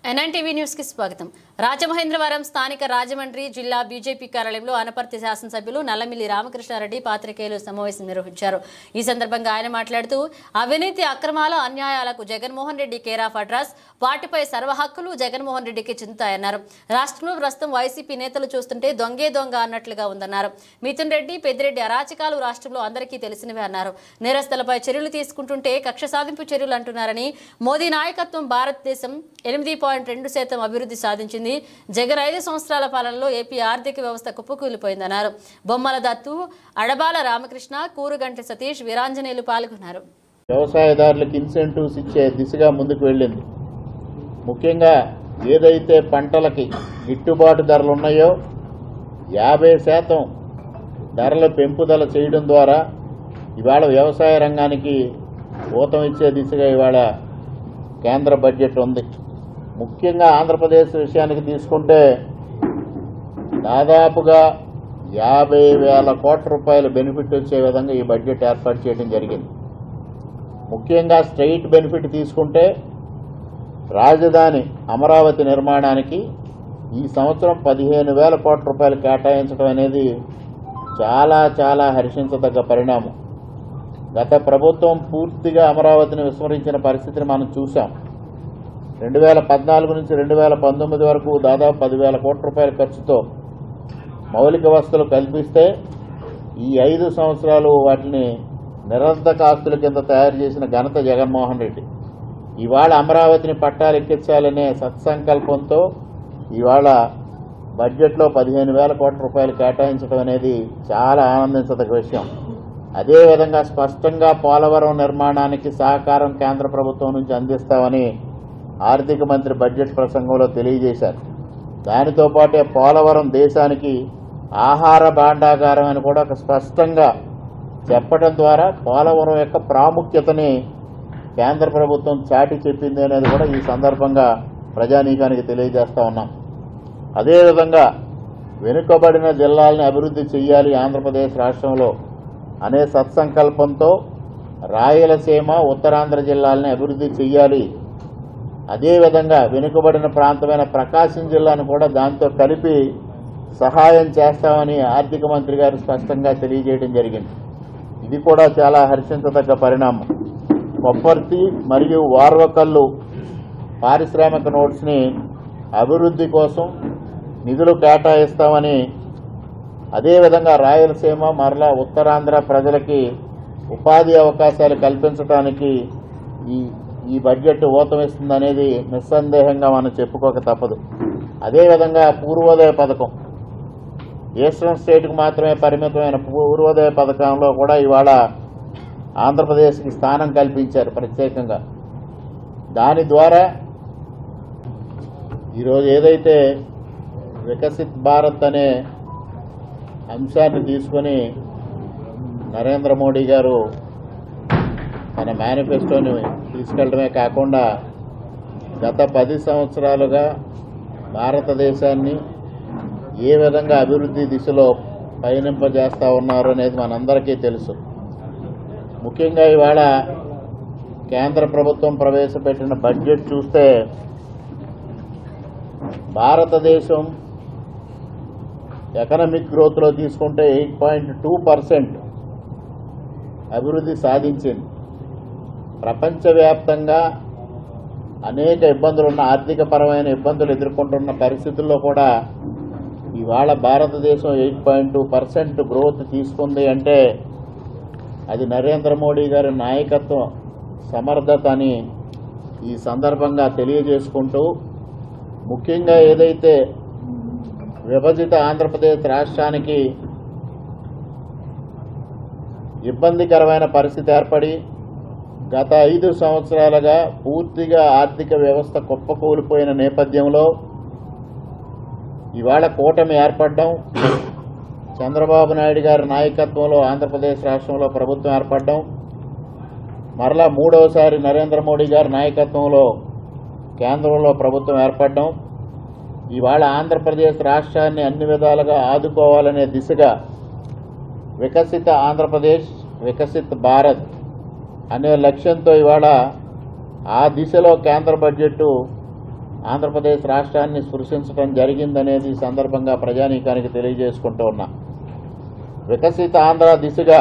NNTV news కి స్వాగతం. రాజమహేంద్రవరం స్థానిక రాజమండ్రి జిల్లా బీజేపీ కార్యాలయంలో అనపర్తి శాసనసభ్యులు నల్లమిల్లి రామకృష్ణారెడ్డి పాత్రికేయులు సమావేశం నిర్వహించారు. ఈ సందర్భంగా ఆయన మాట్లాడుతూ అవినీతి అక్రమాల అన్యాయాలకు Jaganmohan Reddy care of address, వాటిపై సర్వ హక్కులు జగన్మోహన్ రెడ్డికి చెందుతాయన్నారు. రాష్ట్రంలో ప్రస్తుతం వైసీపీ నేతలు చూస్తుంటే దొంగే దొంగ అన్నట్లుగా ఉందన్నారు. మిథున్ రెడ్డి, పెద్దిరెడ్డి అరాచకాలు రాష్ట్రంలో అందరికీ తెలిసినవే అన్నారు. నేరస్తులపై చర్యలు తీసుకుంటుంటే కక్ష సాధింపు చర్యలు అంటున్నారని, మోదీ నాయకత్వం భారతదేశం 8.2% అభివృద్ధి సాధించింది. జగన్ 5 సంవత్సరాల పాలనలో ఏపీ ఆర్థిక వ్యవస్థ కుప్పకూలిపోయిందన్నారు. బొమ్మల దత్తు, అడబాల రామకృష్ణ, కూరుగంటి సతీష్, వీరాంజనేయులు పాల్గొన్నారు. వ్యవసాయదారులకు ఇన్సెంటివ్స్ ఇచ్చే దిశగా ముందుకు వెళ్ళింది. ముఖ్యంగా ఏదైతే పంటలకి గిట్టుబాటు ధరలు ఉన్నాయో 50% ధరల పెంపుదల చేయడం ద్వారా ఇవాళ వ్యవసాయ రంగానికి ఊతం ఇచ్చే దిశగా ఇవాళ కేంద్ర బడ్జెట్ ఉంది. ముఖ్యంగా ఆంధ్రప్రదేశ్ విషయానికి తీసుకుంటే దాదాపుగా 50,000 కోట్ల రూపాయల బెనిఫిట్ వచ్చే విధంగా ఈ బడ్జెట్ ఏర్పాటు చేయడం జరిగింది. ముఖ్యంగా స్ట్రైట్ బెనిఫిట్ తీసుకుంటే రాజధాని అమరావతి నిర్మాణానికి ఈ సంవత్సరం 15,000 కోట్ల రూపాయలు కేటాయించడం అనేది చాలా చాలా హర్షించదగ్గ పరిణామం. గత ప్రభుత్వం పూర్తిగా అమరావతిని విస్మరించిన పరిస్థితిని మనం చూసాం. 2014 నుంచి 2019 వరకు దాదాపు 10,000 కోట్ల రూపాయల ఖర్చుతో మౌలిక వసతులు కల్పిస్తే ఈ 5 సంవత్సరాలు వాటిని నిరర్ధక ఆస్తుల కింద తయారు చేసిన ఘనత జగన్మోహన్ రెడ్డి. ఇవాళ అమరావతిని పట్టాలెక్కించాలనే సత్సంకల్పంతో ఇవాళ బడ్జెట్లో 15,000 కోట్ల రూపాయలు కేటాయించడం అనేది చాలా ఆనందించదగ్గ విషయం. అదేవిధంగా స్పష్టంగా పోలవరం నిర్మాణానికి సహకారం కేంద్ర ప్రభుత్వం నుంచి అందిస్తామని ఆర్థిక మంత్రి బడ్జెట్ ప్రసంగంలో తెలియజేశారు. దానితో పాటే పోలవరం దేశానికి ఆహార భాండాగారం అని కూడా ఒక స్పష్టంగా చెప్పడం ద్వారా పోలవరం యొక్క ప్రాముఖ్యతని కేంద్ర ప్రభుత్వం చాటి చెప్పింది అనేది కూడా ఈ సందర్భంగా ప్రజానీకానికి తెలియజేస్తా ఉన్నాం. అదేవిధంగా వెనుకబడిన జిల్లాలని అభివృద్ధి చేయాలి ఆంధ్రప్రదేశ్ రాష్ట్రంలో అనే సత్సంకల్పంతో రాయలసీమ, ఉత్తరాంధ్ర జిల్లాలని అభివృద్ధి చేయాలి. అదేవిధంగా వెనుకబడిన ప్రాంతమైన ప్రకాశం జిల్లాను కూడా దాంతో కలిపి సహాయం చేస్తామని ఆర్థిక మంత్రి గారు స్పష్టంగా తెలియజేయడం జరిగింది. ఇది కూడా చాలా హర్షించదగ్గ పరిణామం. కొప్పర్తి మరియు వార్వకల్లు పారిశ్రామిక నోట్స్ని అభివృద్ధి కోసం నిధులు కేటాయిస్తామని, అదేవిధంగా రాయలసీమ మరలా ఉత్తరాంధ్ర ప్రజలకి ఉపాధి అవకాశాలు కల్పించడానికి ఈ బడ్జెట్ ఊతమిస్తుందనేది నిస్సందేహంగా మనం చెప్పుకోక తప్పదు. అదేవిధంగా పూర్వోదయ పథకం, ఈస్టర్న్ స్టేట్కి మాత్రమే పరిమితమైన పూర్వోదయ పథకంలో కూడా ఇవాళ ఆంధ్రప్రదేశ్కి స్థానం కల్పించారు ప్రత్యేకంగా. దాని ద్వారా ఈరోజు ఏదైతే వికసిత్ భారత్ అనే అంశాన్ని తీసుకొని నరేంద్ర మోడీ గారు తన మేనిఫెస్టోని తీసుకెళ్లడమే కాకుండా గత 10 సంవత్సరాలుగా భారతదేశాన్ని ఏ విధంగా అభివృద్ధి దిశలో పయనింపజేస్తూ ఉన్నారు అనేది మనందరికీ తెలుసు. ముఖ్యంగా ఇవాళ కేంద్ర ప్రభుత్వం ప్రవేశపెట్టిన బడ్జెట్ చూస్తే భారతదేశం ఎకనామిక్ గ్రోత్లో తీసుకుంటే 8.2% అభివృద్ధి సాధించింది. ప్రపంచవ్యాప్తంగా అనేక ఇబ్బందులున్న, ఆర్థికపరమైన ఇబ్బందులు ఎదుర్కొంటున్న పరిస్థితుల్లో కూడా ఇవాళ భారతదేశం 8.2% గ్రోత్ తీసుకుంది అంటే అది నరేంద్ర మోడీ గారి నాయకత్వం సమర్థత అని ఈ సందర్భంగా తెలియజేసుకుంటూ, ముఖ్యంగా ఏదైతే విభజిత ఆంధ్రప్రదేశ్ రాష్ట్రానికి ఇబ్బందికరమైన పరిస్థితి ఏర్పడి గత 5 సంవత్సరాలుగా పూర్తిగా ఆర్థిక వ్యవస్థ కుప్పకూలిపోయిన నేపథ్యంలో ఇవాళ కూటమి ఏర్పడడం, చంద్రబాబు నాయుడు గారి నాయకత్వంలో ఆంధ్రప్రదేశ్ రాష్ట్రంలో ప్రభుత్వం ఏర్పడడం, మరలా 3వసారి నరేంద్ర మోడీ గారి నాయకత్వంలో కేంద్రంలో ప్రభుత్వం ఏర్పడడం, ఇవాళ ఆంధ్రప్రదేశ్ రాష్ట్రాన్ని అన్ని విధాలుగా ఆదుకోవాలనే దిశగా వికసిత ఆంధ్రప్రదేశ్, వికసిత్ భారత్ అనే లక్ష్యంతో ఇవాళ ఆ దిశలో కేంద్ర బడ్జెట్ ఆంధ్రప్రదేశ్ రాష్ట్రాన్ని స్పృశించడం జరిగిందనేది ఈ సందర్భంగా ప్రజానీకానికి తెలియజేసుకుంటూ ఉన్నా. వికసిత ఆంధ్ర దిశగా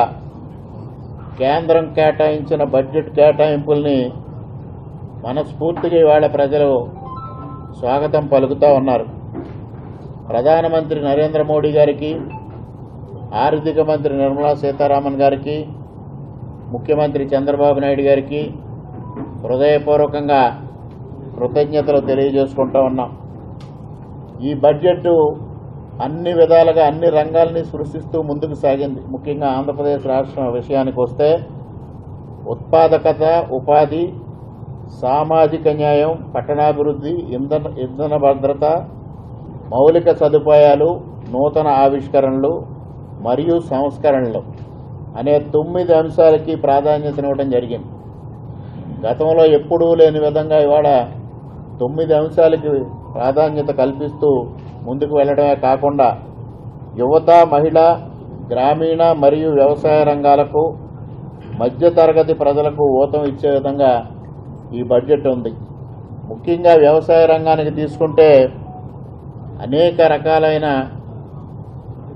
కేంద్రం కేటాయించిన బడ్జెట్ కేటాయింపుల్ని మనస్ఫూర్తిగా ఇవాళ ప్రజలు స్వాగతం పలుకుతూ ఉన్నారు. ప్రధానమంత్రి నరేంద్ర మోడీ గారికి, ఆర్థిక మంత్రి నిర్మలా సీతారామన్ గారికి, ముఖ్యమంత్రి చంద్రబాబు నాయుడు గారికి హృదయపూర్వకంగా కృతజ్ఞతలు తెలియజేసుకుంటూ ఉన్నాం. ఈ బడ్జెట్ అన్ని విధాలుగా అన్ని రంగాల్ని సృష్టిస్తూ ముందుకు సాగింది. ముఖ్యంగా ఆంధ్రప్రదేశ్ రాష్ట్రం విషయానికి వస్తే ఉత్పాదకత, ఉపాధి, సామాజిక న్యాయం, పట్టణాభివృద్ధి, ఇంధన భద్రత, మౌలిక సదుపాయాలు, నూతన ఆవిష్కరణలు మరియు సంస్కరణలు అనే 9 అంశాలకి ప్రాధాన్యతనివ్వడం జరిగింది. గతంలో ఎప్పుడూ లేని విధంగా ఇవాళ 9 అంశాలకి ప్రాధాన్యత కల్పిస్తూ ముందుకు వెళ్ళడమే కాకుండా యువత, మహిళ, గ్రామీణ మరియు వ్యవసాయ రంగాలకు, మధ్యతరగతి ప్రజలకు ఊతం ఇచ్చే విధంగా ఈ బడ్జెట్ ఉంది. ముఖ్యంగా వ్యవసాయ రంగానికి తీసుకుంటే అనేక రకాలైన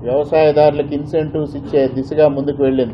వ్యవసాయదారులకు ఇన్సెంటివ్స్ ఇచ్చే దిశగా ముందుకు వెళ్ళింది.